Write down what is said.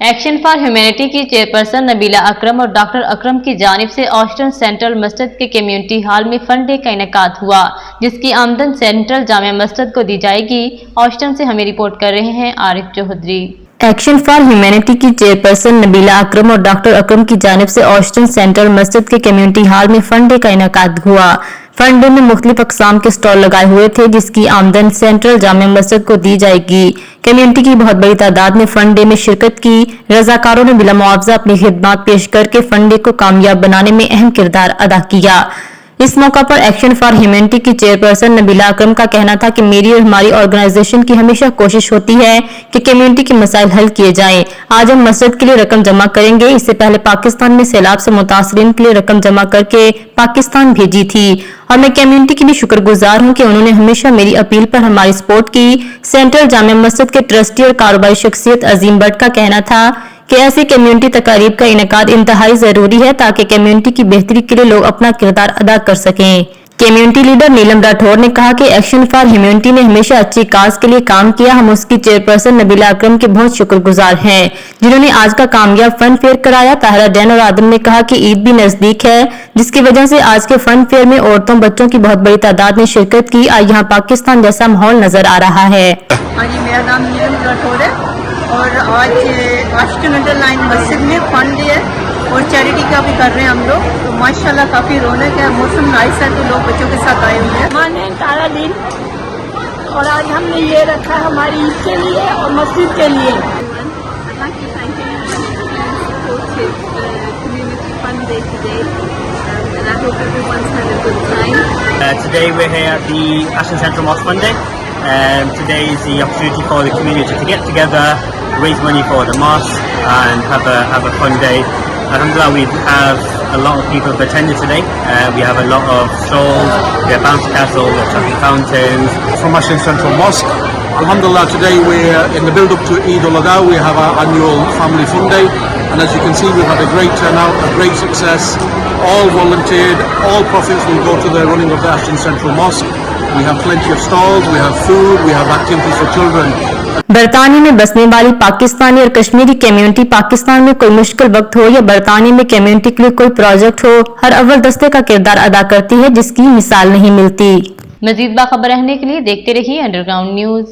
Action for humanity की chairperson Nabeela Akram और doctor अकरम की जानिब से ऑस्टन सेंट्रल मस्जिद के कम्युनिटी हॉल में फन डे का इनेकाद हुआ, जिसकी आमदन सेंट्रल जामिया मस्जिद को दी जाएगी। ऑस्टन से हमें रिपोर्ट कर रहे हैं Arif Chaudhry. Action for humanity की चेयरपर्सन नबीला अकरम और डॉक्टर अकरम की जानिब से ऑस्टन सेंट्रल मस्जिद के कम्युनिटी हॉल में फन डे का इनेकाद हुआ। फन डे में मुख्तलिफ अक़साम के स्टॉल लगाए हुए थे, जिसकी आमदन सेंट्रल जामिया मस्जिद को दी जाएगी। कम्युनिटी की बहुत बड़ी तादाद ने फन डे में शिरकत की। रजाकारों ने बिला मुआवजा अपनी खिदमात पेश करके फन डे को कामयाब बनाने में अहम किरदार अदा किया। इस मौका पर एक्शन फॉर ह्यूमैनिटी की चेयरपर्सन नबीला अकरम का कहना था कि मेरी और हमारी ऑर्गेनाइजेशन की हमेशा कोशिश होती है कि कम्युनिटी के मसाइल हल किए जाएं। आज हम मस्जिद के लिए रकम जमा करेंगे। इससे पहले पाकिस्तान में सैलाब से मुतासरीन के लिए रकम जमा करके पाकिस्तान भेजी थी और मैं कम्युनिटी के लिए शुक्रगुजार हूं कि उन्होंने हमेशा मेरी अपील पर हमारी सपोर्ट की। सेंट्रल जामिया मस्जिद के ट्रस्टी और कारोबारी शख्सियत अजीम भट्ट का कहना था कि ऐसी कम्युनिटी तकारीब का इनेकाद इंतहाई जरूरी है ताकि कम्युनिटी की बेहतरी के लिए लोग अपना किरदार अदा कर सकें। कम्युनिटी लीडर नीलम राठौर ने कहा कि एक्शन फॉर ह्यूमैनिटी ने हमेशा अच्छी काज के लिए काम किया। हम उसकी चेयरपर्सन नबीला अकरम के बहुत शुक्रगुजार हैं, जिन्होंने आज का कामयाब फन फेयर कराया। ताहिरा डैन और आदम ने कहा कि ईद भी नजदीक है, जिसकी वजह से आज के फन फेयर में औरतों बच्चों की बहुत बड़ी तादाद ने शिरकत की। आज यहाँ पाकिस्तान जैसा माहौल नजर आ रहा है। मेरा नाम नीलम राठौर है और आज ऑस्टन अंडरलाइन मस्जिद में फन डे है और चैरिटी का भी कर रहे हैं हम लोग। तो माशाल्लाह काफ़ी रौनक है, मौसम नाइस है, तो लोग बच्चों के साथ आए हुए हैं। माने तारा दिन और आज हमने ये रखा हमारी ईद के लिए और मस्जिद के लिए। Today we're here at the Ashton Central Mosque Fund Day. Today is the opportunity for the community to get together, raise money for the mosque and have a fun day. Alhamdulillah, we have a lot of people have attended today. We have a lot of stalls, we have bouncy castle, we have chocolate fountains. From Ashton Central Mosque. Alhamdulillah, today we're in the build-up to Eid al-Adha. We have our annual family fun day, and as you can see, we've had a great turnout, a great success. All volunteered, all profits will go to the running of the Ashton Central Mosque. We have plenty of stalls, we have food, we have activities for children. बरतानिया में बसने वाली पाकिस्तानी और Kashmiri community Pakistan में कोई मुश्किल वक्त हो या बरतानिया में कम्युनिटी के लिए कोई प्रोजेक्ट हो, हर अव्वल दस्ते का किरदार अदा करती है, जिसकी मिसाल नहीं मिलती। मजीद बाखबर रहने के लिए देखते रहिए अंडरग्राउंड न्यूज।